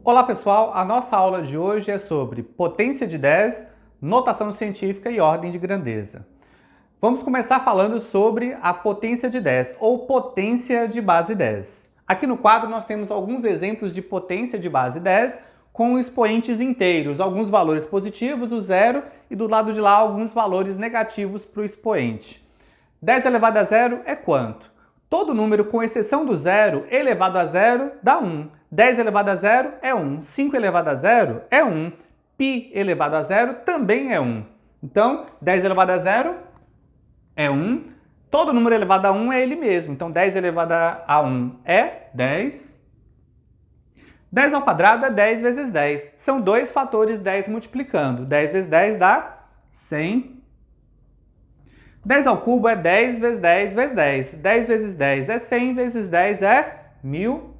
Olá pessoal, a nossa aula de hoje é sobre potência de 10, notação científica e ordem de grandeza. Vamos começar falando sobre a potência de 10 ou potência de base 10. Aqui no quadro nós temos alguns exemplos de potência de base 10 com expoentes inteiros, alguns valores positivos, o zero, e do lado de lá alguns valores negativos para o expoente. 10 elevado a zero é quanto? Todo número com exceção do zero elevado a zero dá 1. 10 elevado a zero é 1. 5 elevado a zero é 1. Π elevado a zero também é 1. Então, 10 elevado a zero é 1. Todo número elevado a 1 é ele mesmo. Então, 10 elevado a 1 é 10. 10 ao quadrado é 10 vezes 10. São dois fatores 10 multiplicando. 10 vezes 10 dá 100. 10 ao cubo é 10 vezes 10 vezes 10. 10 vezes 10 é 100, vezes 10 é 1000.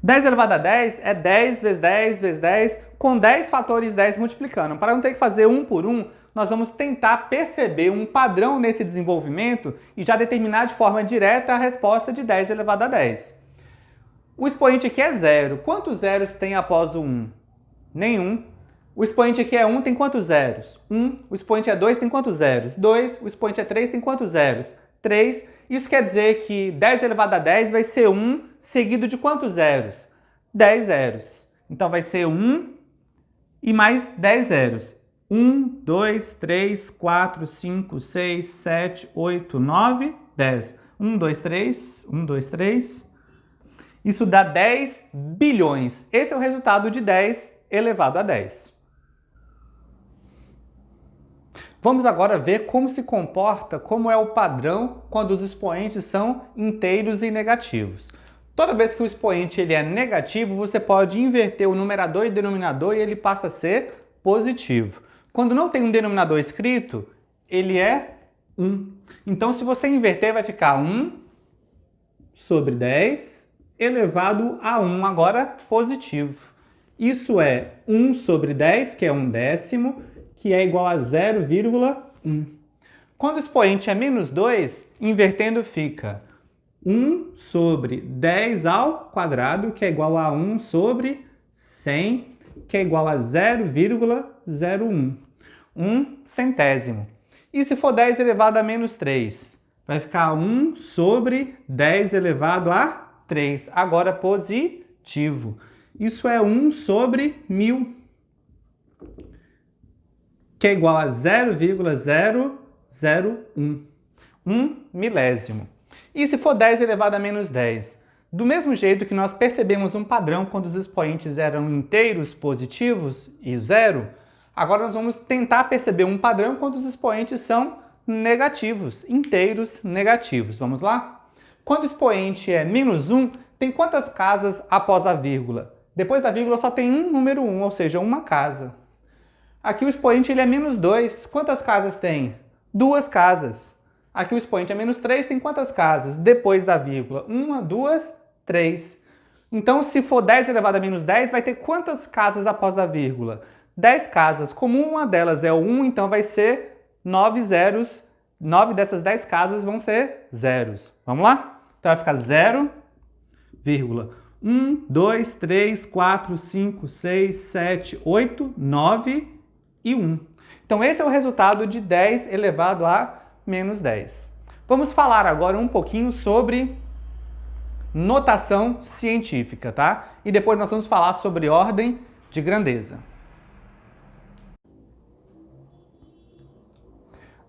10 elevado a 10 é 10 vezes 10 vezes 10, com 10 fatores 10 multiplicando. Para não ter que fazer um por um, nós vamos tentar perceber um padrão nesse desenvolvimento e já determinar de forma direta a resposta de 10 elevado a 10. O expoente aqui é zero. Quantos zeros tem após o 1? Nenhum. O expoente aqui é 1, tem quantos zeros? 1. O expoente é 2, tem quantos zeros? 2. O expoente é 3, tem quantos zeros? 3. Isso quer dizer que 10 elevado a 10 vai ser 1 seguido de quantos zeros? 10 zeros. Então vai ser 1 e mais 10 zeros. 1, 2, 3, 4, 5, 6, 7, 8, 9, 10. 1, 2, 3, 1, 2, 3. Isso dá 10 bilhões. Esse é o resultado de 10 elevado a 10. Vamos agora ver como se comporta, como é o padrão quando os expoentes são inteiros e negativos. Toda vez que o expoente ele é negativo, você pode inverter o numerador e denominador e ele passa a ser positivo. Quando não tem um denominador escrito, ele é 1. Então, se você inverter, vai ficar 1 sobre 10 elevado a 1, agora positivo. Isso é 1 sobre 10, que é 1/10, que é igual a 0,1. Quando o expoente é menos 2, invertendo fica 1 sobre 10 ao quadrado, que é igual a 1 sobre 100, que é igual a 0,01. 1 centésimo. E se for 10 elevado a menos 3? Vai ficar 1 sobre 10 elevado a 3. Agora positivo. Isso é 1 sobre 1000. Que é igual a 0,001. 1 milésimo. E se for 10 elevado a menos 10? Do mesmo jeito que nós percebemos um padrão quando os expoentes eram inteiros positivos e zero, agora nós vamos tentar perceber um padrão quando os expoentes são negativos, inteiros negativos. Vamos lá? Quando o expoente é menos 1, tem quantas casas após a vírgula? Depois da vírgula só tem um número 1, ou seja, uma casa. Aqui o expoente ele é menos 2. Quantas casas tem? 2 casas. Aqui o expoente é menos 3. Tem quantas casas? Depois da vírgula? 1, 2, 3. Então, se for 10 elevado a menos 10, vai ter quantas casas após a vírgula? 10 casas. Como uma delas é o 1, então vai ser 9 zeros. 9 dessas 10 casas vão ser zeros. Vamos lá? Então vai ficar 0, 1, 2, 3, 4, 5, 6, 7, 8, 9 e 1. Então esse é o resultado de 10 elevado a menos 10. Vamos falar agora um pouquinho sobre notação científica, tá? E depois nós vamos falar sobre ordem de grandeza.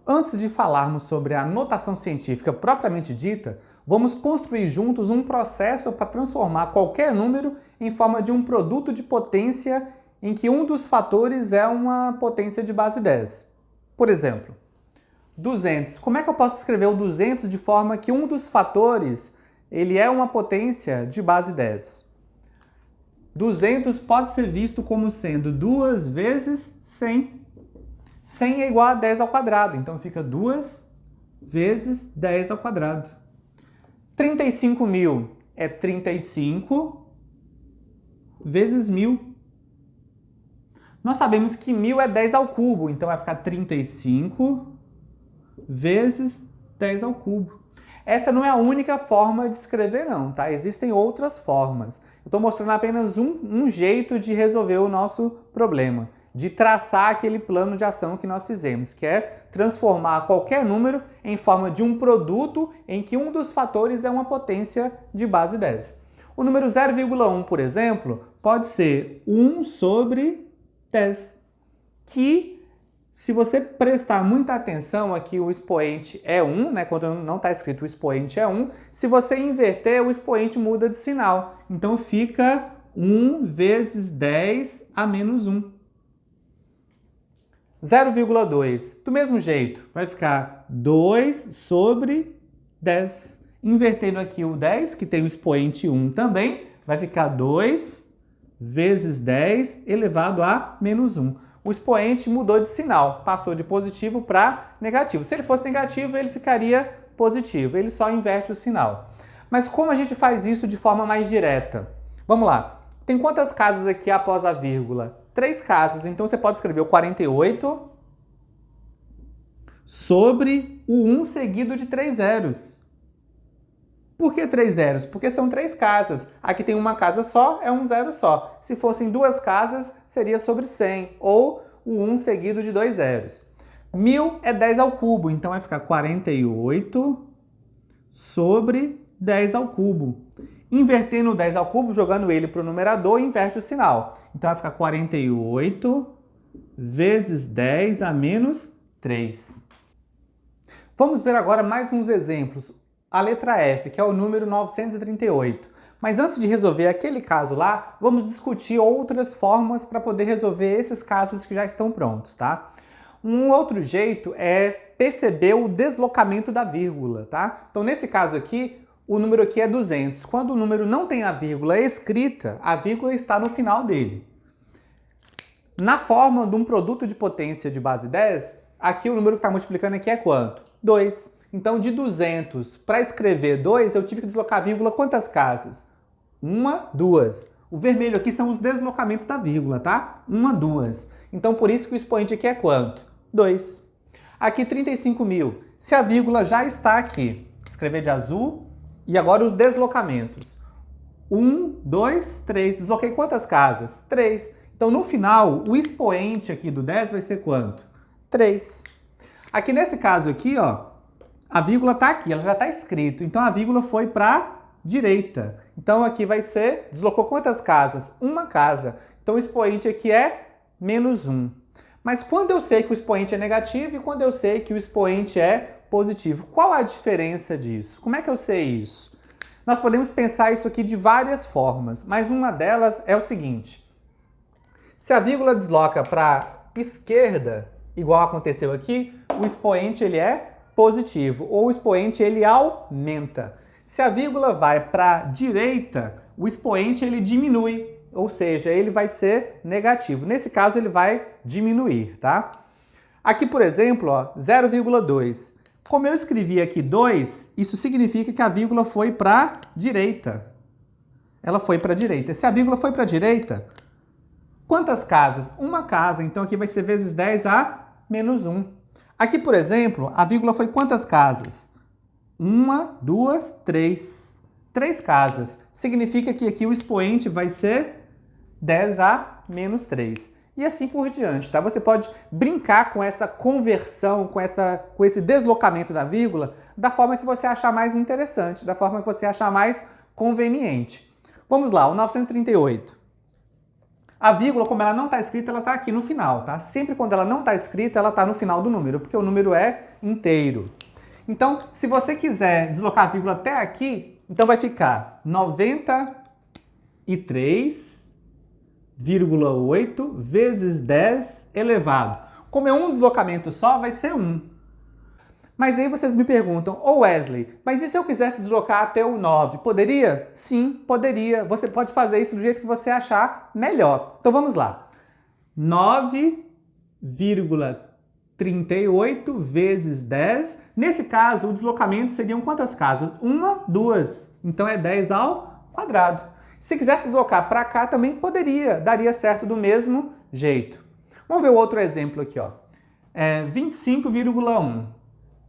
Antes de falarmos sobre a notação científica propriamente dita, vamos construir juntos um processo para transformar qualquer número em forma de um produto de potência em que um dos fatores é uma potência de base 10. Por exemplo, 200. Como é que eu posso escrever o 200 de forma que um dos fatores ele é uma potência de base 10? 200 pode ser visto como sendo 2 vezes 100. 100 é igual a 10 ao quadrado, então fica 2 vezes 10 ao quadrado. 35.000 é 35 vezes 1000. Nós sabemos que 1000 é 10 ao cubo, então vai ficar 35 vezes 10 ao cubo. Essa não é a única forma de escrever não, tá? Existem outras formas. Eu estou mostrando apenas um jeito de resolver o nosso problema, de traçar aquele plano de ação que nós fizemos, que é transformar qualquer número em forma de um produto em que um dos fatores é uma potência de base 10. O número 0,1, por exemplo, pode ser 1 sobre 10, que, se você prestar muita atenção aqui, o expoente é 1, né? Quando não está escrito o expoente é 1, se você inverter, o expoente muda de sinal. Então fica 1 vezes 10 a menos 1. 0,2, do mesmo jeito, vai ficar 2 sobre 10. Invertendo aqui o 10, que tem o expoente 1 também, vai ficar 2 vezes 10 elevado a menos 1. O expoente mudou de sinal, passou de positivo para negativo. Se ele fosse negativo, ele ficaria positivo, ele só inverte o sinal. Mas como a gente faz isso de forma mais direta? Vamos lá. Tem quantas casas aqui após a vírgula? 3 casas, então você pode escrever o 48 sobre o 1 seguido de 3 zeros. Por que 3 zeros? Porque são 3 casas. Aqui tem uma casa só, é um zero só. Se fossem 2 casas, seria sobre 100, ou o 1 seguido de 2 zeros. 1000 é 10 ao cubo, então vai ficar 48 sobre 10 ao cubo. Invertendo o 10 ao cubo, jogando ele para o numerador, inverte o sinal. Então vai ficar 48 vezes 10 a menos 3. Vamos ver agora mais uns exemplos. A letra F, que é o número 938. Mas antes de resolver aquele caso lá, vamos discutir outras formas para poder resolver esses casos que já estão prontos, tá? Um outro jeito é perceber o deslocamento da vírgula, tá? Então, nesse caso aqui, o número aqui é 200. Quando o número não tem a vírgula escrita, a vírgula está no final dele. Na forma de um produto de potência de base 10, aqui o número que está multiplicando aqui é quanto? 2. Então, de 200, para escrever 2, eu tive que deslocar a vírgula quantas casas? 1, 2. O vermelho aqui são os deslocamentos da vírgula, tá? 1, 2. Então, por isso que o expoente aqui é quanto? 2. Aqui, 35.000. Se a vírgula já está aqui, escrever de azul. E agora os deslocamentos. 1, 2, 3. Desloquei quantas casas? 3. Então, no final, o expoente aqui do 10 vai ser quanto? 3. Aqui nesse caso aqui, ó, a vírgula está aqui, ela já está escrito. Então, a vírgula foi para a direita. Então, aqui vai ser, deslocou quantas casas? Uma casa. Então, o expoente aqui é menos 1. Mas quando eu sei que o expoente é negativo e quando eu sei que o expoente é positivo? Qual a diferença disso? Como é que eu sei isso? Nós podemos pensar isso aqui de várias formas, mas uma delas é o seguinte. Se a vírgula desloca para a esquerda, igual aconteceu aqui, o expoente ele é positivo, ou o expoente ele aumenta. Se a vírgula vai para a direita, o expoente ele diminui, ou seja, ele vai ser negativo. Nesse caso, ele vai diminuir, tá? Aqui, por exemplo, 0,2. Como eu escrevi aqui 2, isso significa que a vírgula foi para a direita. Ela foi para a direita. Se a vírgula foi para a direita, quantas casas? Uma casa, então aqui vai ser vezes 10 a menos 1. Aqui, por exemplo, a vírgula foi quantas casas? 1, 2, 3. 3 casas. Significa que aqui o expoente vai ser 10 a menos 3. E assim por diante, tá? Você pode brincar com essa conversão, com esse deslocamento da vírgula, da forma que você achar mais interessante, da forma que você achar mais conveniente. Vamos lá, o 938. A vírgula, como ela não está escrita, ela está aqui no final, tá? Sempre quando ela não está escrita, ela está no final do número, porque o número é inteiro. Então, se você quiser deslocar a vírgula até aqui, então vai ficar 93,8 vezes 10 elevado. Como é um deslocamento só, vai ser 1. Mas aí vocês me perguntam, ô Wesley, mas e se eu quisesse deslocar até o 9? Poderia? Sim, poderia. Você pode fazer isso do jeito que você achar melhor. Então vamos lá. 9,38 vezes 10. Nesse caso, o deslocamento seriam quantas casas? 1, 2. Então é 10 ao quadrado. Se quisesse deslocar para cá, também poderia. Daria certo do mesmo jeito. Vamos ver o outro exemplo aqui, ó. 25,1.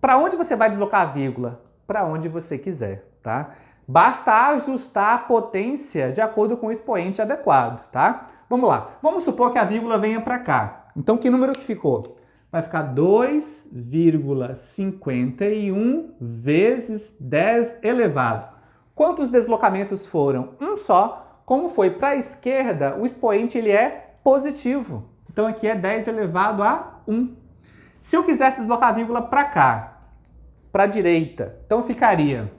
Para onde você vai deslocar a vírgula? para onde você quiser, tá? Basta ajustar a potência de acordo com o expoente adequado, tá? Vamos lá. Vamos supor que a vírgula venha para cá. Então, que número que ficou? Vai ficar 2,51 vezes 10 elevado. Quantos deslocamentos foram? Um só. Como foi para a esquerda, o expoente ele é positivo. Então, aqui é 10 elevado a 1. Se eu quisesse deslocar a vírgula para cá, para a direita, então ficaria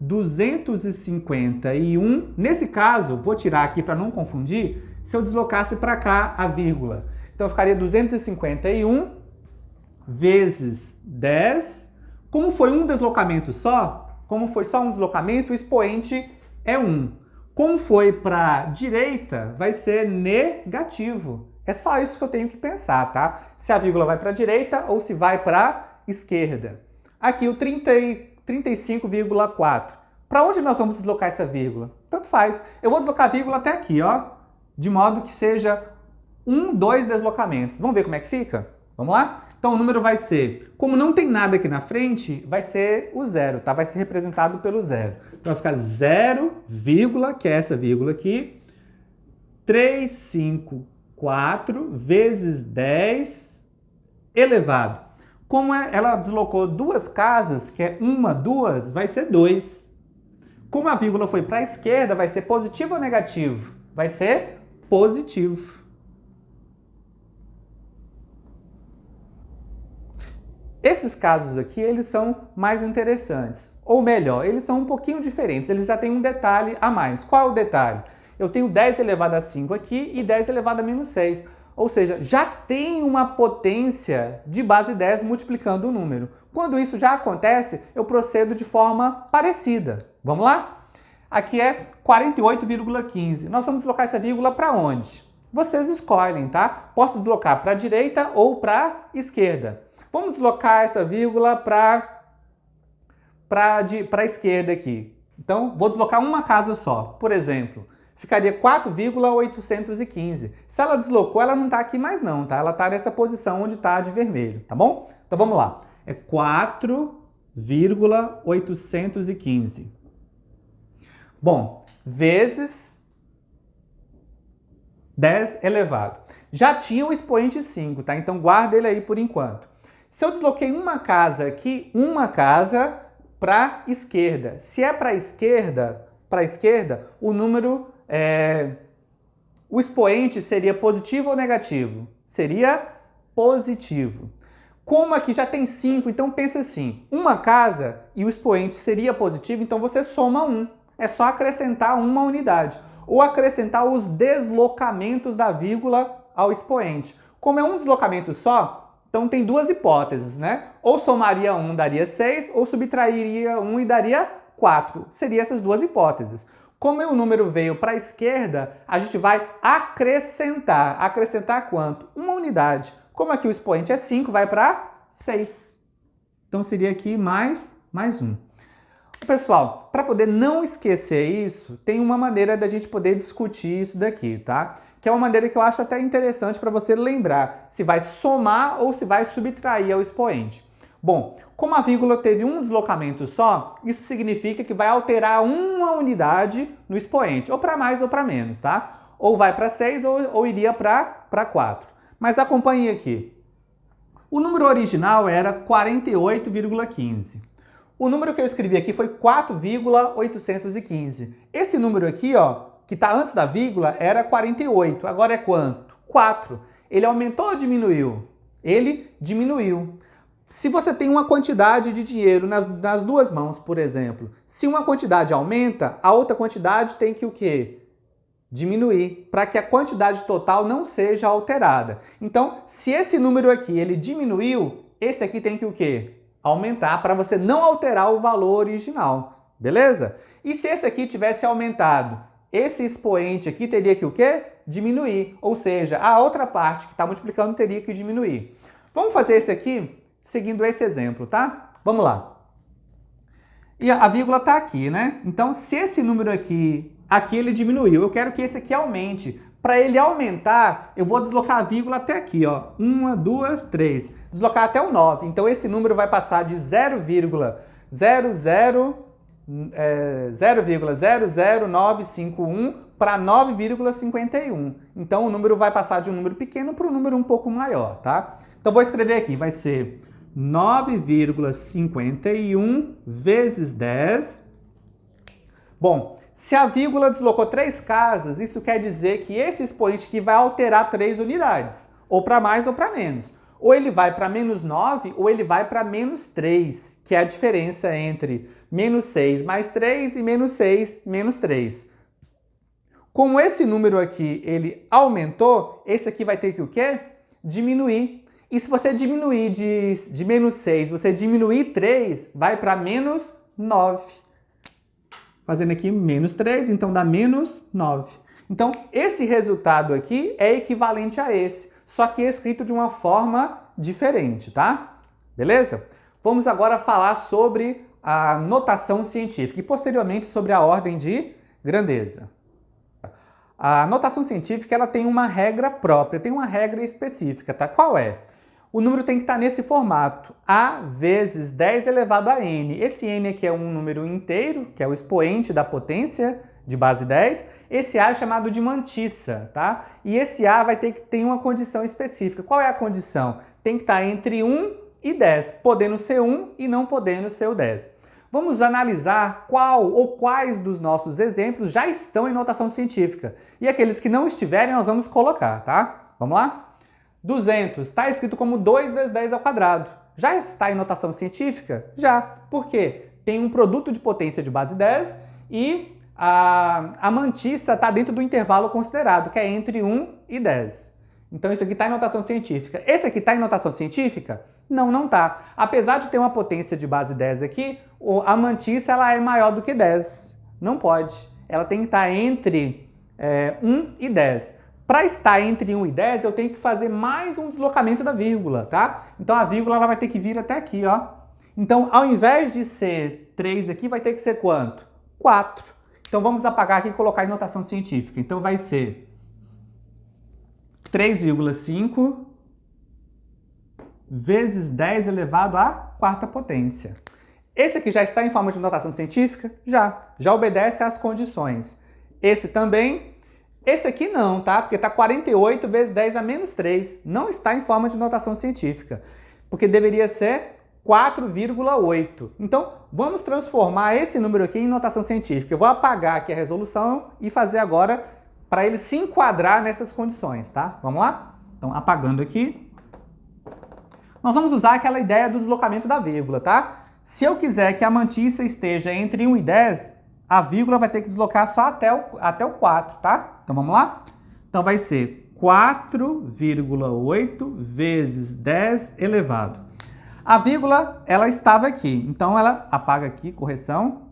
251. Nesse caso, vou tirar aqui para não confundir, se eu deslocasse para cá a vírgula. Então ficaria 251 vezes 10. Como foi um deslocamento só, como foi só um deslocamento, o expoente é 1. Como foi para a direita, vai ser negativo. É só isso que eu tenho que pensar, tá? Se a vírgula vai para a direita ou se vai para a esquerda. Aqui o 35,4. Para onde nós vamos deslocar essa vírgula? Tanto faz. Eu vou deslocar a vírgula até aqui, ó, de modo que seja 2 deslocamentos. Vamos ver como é que fica? Vamos lá? Então o número vai ser, como não tem nada aqui na frente, vai ser o zero, tá? Vai ser representado pelo zero. Então vai ficar 0, que é essa vírgula aqui, 354 vezes 10 elevado. Como ela deslocou 2 casas, que é 1, 2, vai ser 2. Como a vírgula foi para a esquerda, vai ser positivo ou negativo? Vai ser positivo. Esses casos aqui, eles são mais interessantes. Ou melhor, eles são um pouquinho diferentes. Eles já têm um detalhe a mais. Qual é o detalhe? Eu tenho 10 elevado a 5 aqui e 10 elevado a menos 6. Ou seja, já tem uma potência de base 10 multiplicando o número. Quando isso já acontece, eu procedo de forma parecida. Vamos lá? Aqui é 48,15. Nós vamos deslocar essa vírgula para onde? Vocês escolhem, tá? Posso deslocar para a direita ou para a esquerda. Vamos deslocar essa vírgula para a esquerda aqui. Então, vou deslocar uma casa só. Por exemplo, ficaria 4,815. Se ela deslocou, ela não está aqui mais não, tá? Ela está nessa posição onde está de vermelho, tá bom? Então, vamos lá. É 4,815. Bom, vezes 10 elevado. Já tinha o expoente 5, tá? Então, guarda ele aí por enquanto. Se eu desloquei uma casa aqui, uma casa para a esquerda. Se é para a esquerda, o número, o expoente seria positivo ou negativo? Seria positivo. Como aqui já tem 5, então pensa assim, uma casa e o expoente seria positivo, então você soma 1. É só acrescentar uma unidade. Ou acrescentar os deslocamentos da vírgula ao expoente. Como é um deslocamento só, então tem duas hipóteses, né? Ou somaria 1 daria 6, ou subtrairia 1 e daria 4. Seriam essas duas hipóteses. Como o número veio para a esquerda, a gente vai acrescentar. Acrescentar quanto? Uma unidade. Como aqui o expoente é 5, vai para 6. Então seria aqui mais 1. Pessoal, para poder não esquecer isso, tem uma maneira da gente poder discutir isso daqui, tá? Que é uma maneira que eu acho até interessante para você lembrar se vai somar ou se vai subtrair ao expoente. Bom, como a vírgula teve um deslocamento só, isso significa que vai alterar uma unidade no expoente, ou para mais ou para menos, tá? Ou vai para 6 ou iria para 4. Mas acompanhe aqui. O número original era 48,15. O número que eu escrevi aqui foi 4,815. Esse número aqui, ó, que está antes da vírgula, era 48. Agora é quanto? 4. Ele aumentou ou diminuiu? Ele diminuiu. Se você tem uma quantidade de dinheiro nas duas mãos, por exemplo, se uma quantidade aumenta, a outra quantidade tem que o quê? Diminuir, para que a quantidade total não seja alterada. Então, se esse número aqui ele diminuiu, esse aqui tem que o quê? Aumentar, para você não alterar o valor original. Beleza? E se esse aqui tivesse aumentado? Esse expoente aqui teria que o quê? Diminuir. Ou seja, a outra parte que está multiplicando teria que diminuir. Vamos fazer esse aqui seguindo esse exemplo, tá? Vamos lá. E a vírgula está aqui, né? Então, se esse número aqui ele diminuiu, eu quero que esse aqui aumente. Para ele aumentar, eu vou deslocar a vírgula até aqui, ó. 1, 2, 3. Deslocar até o 9. Então, esse número vai passar de 0,0 0,00951 para 9,51. Então o número vai passar de um número pequeno para um número um pouco maior, tá? Então vou escrever aqui, vai ser 9,51 vezes 10. Bom, se a vírgula deslocou 3 casas, isso quer dizer que esse expoente aqui vai alterar 3 unidades, ou para mais ou para menos. Ou ele vai para menos 9 ou ele vai para menos 3, que é a diferença entre menos 6 mais 3 e menos 6 menos 3. Como esse número aqui ele aumentou, esse aqui vai ter que o quê? Diminuir. E se você diminuir de menos 6, você diminuir 3, vai para menos 9. Fazendo aqui menos 3, então dá menos 9. Então, esse resultado aqui é equivalente a esse, só que é escrito de uma forma diferente, tá? Beleza? Vamos agora falar sobre a notação científica e, posteriormente, sobre a ordem de grandeza. A notação científica ela tem uma regra própria, tem uma regra específica, tá? Qual é? O número tem que estar nesse formato, A vezes 10 elevado a n. Esse n aqui é um número inteiro, que é o expoente da potência de base 10. Esse A é chamado de mantissa, tá? E esse A vai ter que ter uma condição específica. Qual é a condição? Tem que estar entre 1 e 10, podendo ser 1 e não podendo ser o 10. Vamos analisar qual ou quais dos nossos exemplos já estão em notação científica. E aqueles que não estiverem, nós vamos colocar, tá? Vamos lá? 200 está escrito como 2 vezes 10 ao quadrado. Já está em notação científica? Já. Por quê? Tem um produto de potência de base 10 e a mantissa está dentro do intervalo considerado, que é entre 1 e 10. Então isso aqui está em notação científica. Esse aqui está em notação científica? Não, não está. Apesar de ter uma potência de base 10 aqui, a mantissa ela é maior do que 10. Não pode. Ela tem que estar entre 1 e 10. Para estar entre 1 e 10, eu tenho que fazer mais um deslocamento da vírgula, tá? Então a vírgula ela vai ter que vir até aqui, ó. Então, ao invés de ser 3 aqui, vai ter que ser quanto? 4. Então vamos apagar aqui e colocar em notação científica. Então vai ser 3,5 vezes 10 elevado à quarta potência. Esse aqui já está em forma de notação científica? Já obedece às condições. Esse também. Esse aqui não, tá? Porque está 48 vezes 10 a menos 3. Não está em forma de notação científica, porque deveria ser 4,8. Então, vamos transformar esse número aqui em notação científica. Eu vou apagar aqui a resolução e fazer agora para ele se enquadrar nessas condições, tá? Vamos lá? Então, apagando aqui. Nós vamos usar aquela ideia do deslocamento da vírgula, tá? Se eu quiser que a mantissa esteja entre 1 e 10, a vírgula vai ter que deslocar só até o 4, tá? Então vamos lá? Então vai ser 4,8 vezes 10 elevado. A vírgula, ela estava aqui. Então ela apaga aqui, correção.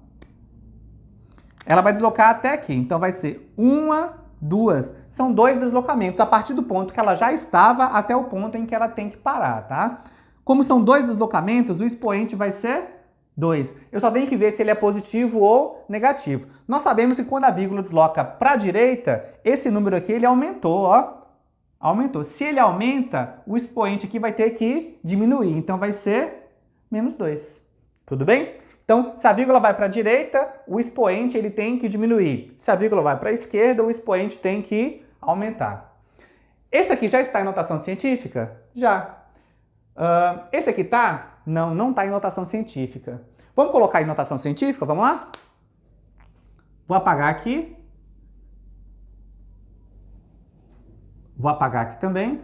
Ela vai deslocar até aqui. Então vai ser 1, 2. São 2 deslocamentos a partir do ponto que ela já estava até o ponto em que ela tem que parar, tá? Como são 2 deslocamentos, o expoente vai ser 2. Eu só tenho que ver se ele é positivo ou negativo. Nós sabemos que quando a vírgula desloca para a direita, esse número aqui ele aumentou, ó. Aumentou. Se ele aumenta, o expoente aqui vai ter que diminuir. Então vai ser menos 2. Tudo bem? Então, se a vírgula vai para a direita, o expoente ele tem que diminuir. Se a vírgula vai para a esquerda, o expoente tem que aumentar. Esse aqui já está em notação científica? Já. Esse aqui tá? Não, não está em notação científica. Vamos colocar em notação científica? Vamos lá? Vou apagar aqui. Vou apagar aqui também.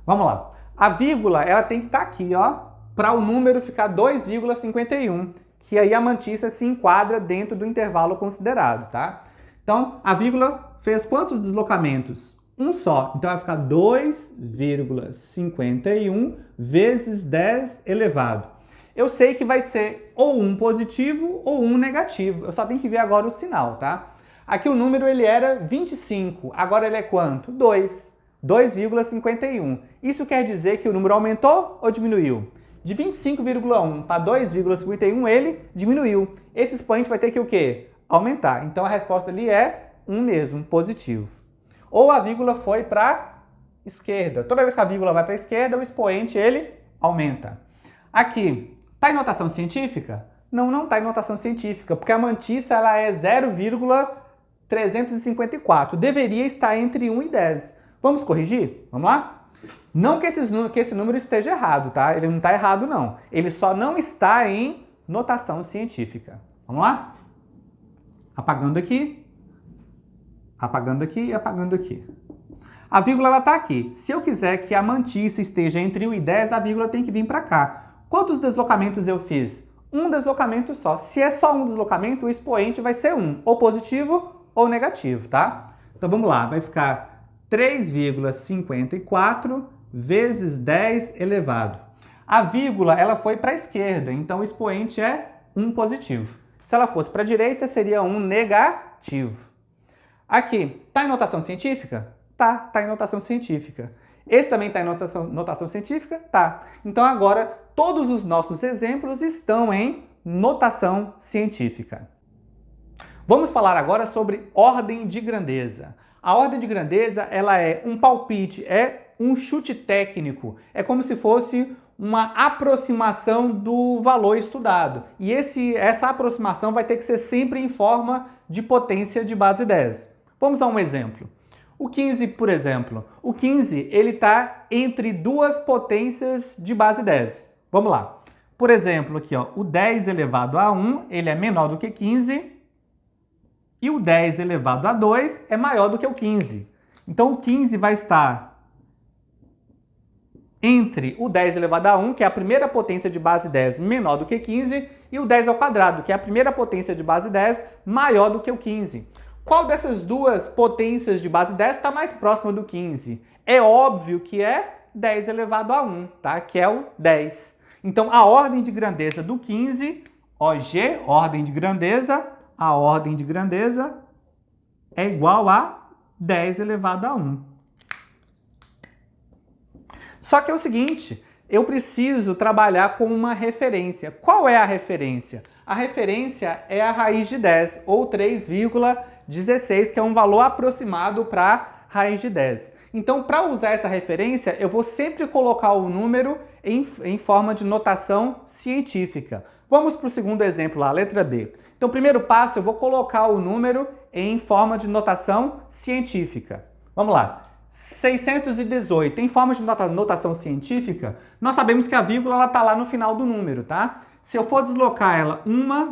Vamos lá. A vírgula, ela tem que estar aqui, ó, para o número ficar 2,51, que aí a mantissa se enquadra dentro do intervalo considerado, tá? Então, a vírgula fez quantos deslocamentos? Um só. Então, vai ficar 2,51 vezes 10 elevado. Eu sei que vai ser ou um positivo ou um negativo. Eu só tenho que ver agora o sinal, tá? Aqui o número ele era 25. Agora ele é quanto? 2. 2,51. Isso quer dizer que o número aumentou ou diminuiu? De 25,1 para 2,51 ele diminuiu. Esse expoente vai ter que o quê? Aumentar. Então a resposta ali é 1 mesmo, positivo. Ou a vírgula foi para a esquerda. Toda vez que a vírgula vai para a esquerda, o expoente ele aumenta. Aqui, Tá em notação científica? Não, não está em notação científica, porque a mantissa ela é 0,354. Deveria estar entre 1 e 10. Vamos corrigir? Vamos lá? Não que esse número esteja errado, tá? Ele não está errado, não. Ele só não está em notação científica. Vamos lá? Apagando aqui e apagando aqui. A vírgula está aqui. Se eu quiser que a mantissa esteja entre 1 e 10, a vírgula tem que vir para cá. Quantos deslocamentos eu fiz? Um deslocamento só. Se é só um deslocamento, o expoente vai ser 1, ou positivo ou negativo, tá? Então vamos lá, vai ficar 3,54 vezes 10 elevado. A vírgula ela foi para a esquerda, então o expoente é 1 positivo. Se ela fosse para a direita, seria 1 negativo. Aqui, tá em notação científica? Tá em notação científica. Esse também está em notação científica? Tá. Então agora todos os nossos exemplos estão em notação científica. Vamos falar agora sobre ordem de grandeza. A ordem de grandeza ela é um palpite, é um chute técnico. É como se fosse uma aproximação do valor estudado. E essa aproximação vai ter que ser sempre em forma de potência de base 10. Vamos dar um exemplo. O 15, por exemplo, o 15 ele está entre duas potências de base 10. Vamos lá. Por exemplo, aqui, ó, o 10 elevado a 1 ele é menor do que 15 e o 10 elevado a 2 é maior do que o 15. Então, o 15 vai estar entre o 10 elevado a 1, que é a primeira potência de base 10 menor do que 15, e o 10 ao quadrado, que é a primeira potência de base 10 maior do que o 15. Qual dessas duas potências de base 10 está mais próxima do 15? É óbvio que é 10 elevado a 1, tá? Que é o 10. Então, a ordem de grandeza do 15, OG, ordem de grandeza, a ordem de grandeza é igual a 10 elevado a 1. Só que é o seguinte, eu preciso trabalhar com uma referência. Qual é a referência? A referência é a raiz de 10, ou 3,16, que é um valor aproximado para raiz de 10. Então, para usar essa referência, eu vou sempre colocar o número em forma de notação científica. Vamos para o segundo exemplo lá, letra B. Então, primeiro passo, eu vou colocar o número em forma de notação científica. Vamos lá. 618, em forma de notação científica, nós sabemos que a vírgula está lá no final do número, tá? Se eu for deslocar ela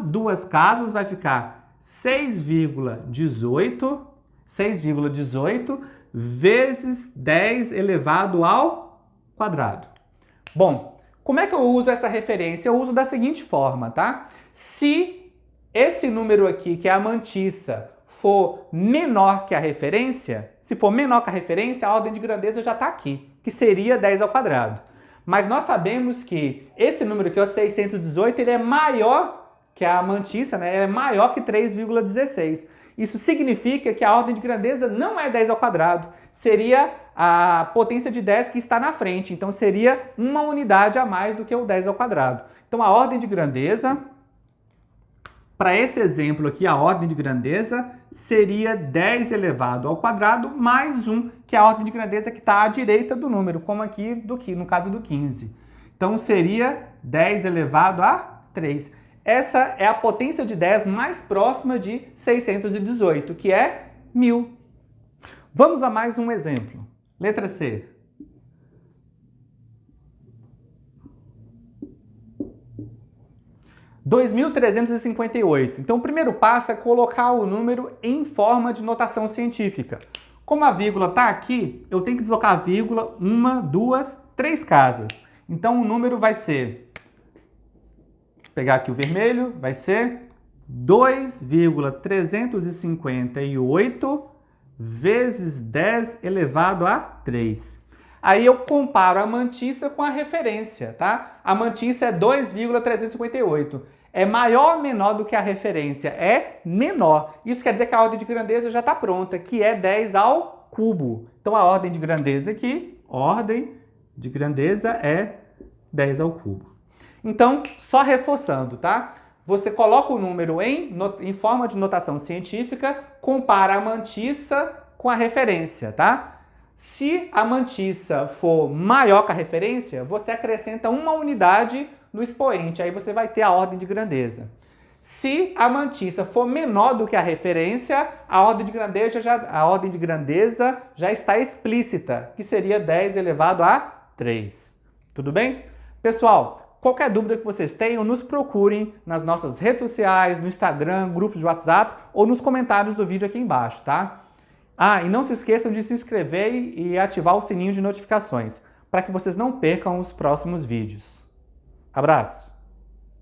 duas casas, vai ficar 6,18 vezes 10 elevado ao quadrado. Bom, como é que eu uso essa referência? Eu uso da seguinte forma, tá? Se esse número aqui, que é a mantissa, for menor que a referência, se for menor que a referência, a ordem de grandeza já está aqui, que seria 10 ao quadrado. Mas nós sabemos que esse número aqui, o 618, ele é maior que a mantissa, né? É maior que 3,16. Isso significa que a ordem de grandeza não é 10 ao quadrado, seria a potência de 10 que está na frente, então seria uma unidade a mais do que o 10 ao quadrado. Então a ordem de grandeza, para esse exemplo aqui, a ordem de grandeza seria 10 elevado ao quadrado mais 1, que é a ordem de grandeza que está à direita do número, como aqui no caso do 15. Então seria 10 elevado a 3. Essa é a potência de 10 mais próxima de 618, que é 1000. Vamos a mais um exemplo. Letra C. R$ 2.358. Então, o primeiro passo é colocar o número em forma de notação científica. Como a vírgula está aqui, eu tenho que deslocar a vírgula 1, 2, 3 casas. Então, o número vai ser... Vou pegar aqui o vermelho, vai ser 2,358 vezes 10 elevado a 3. Aí eu comparo a mantissa com a referência, tá? A mantissa é 2,358. É maior ou menor do que a referência? É menor. Isso quer dizer que a ordem de grandeza já está pronta, que é 10 ao cubo. Então a ordem de grandeza aqui, ordem de grandeza é 10 ao cubo. Então, só reforçando, tá? Você coloca o número em forma de notação científica, compara a mantissa com a referência, tá? Se a mantissa for maior que a referência, você acrescenta uma unidade no expoente, aí você vai ter a ordem de grandeza. Se a mantissa for menor do que a referência, a ordem de grandeza já está explícita, que seria 10 elevado a 3. Tudo bem? Pessoal, qualquer dúvida que vocês tenham, nos procurem nas nossas redes sociais, no Instagram, grupos de WhatsApp ou nos comentários do vídeo aqui embaixo, tá? E não se esqueçam de se inscrever e ativar o sininho de notificações, para que vocês não percam os próximos vídeos. Abraço!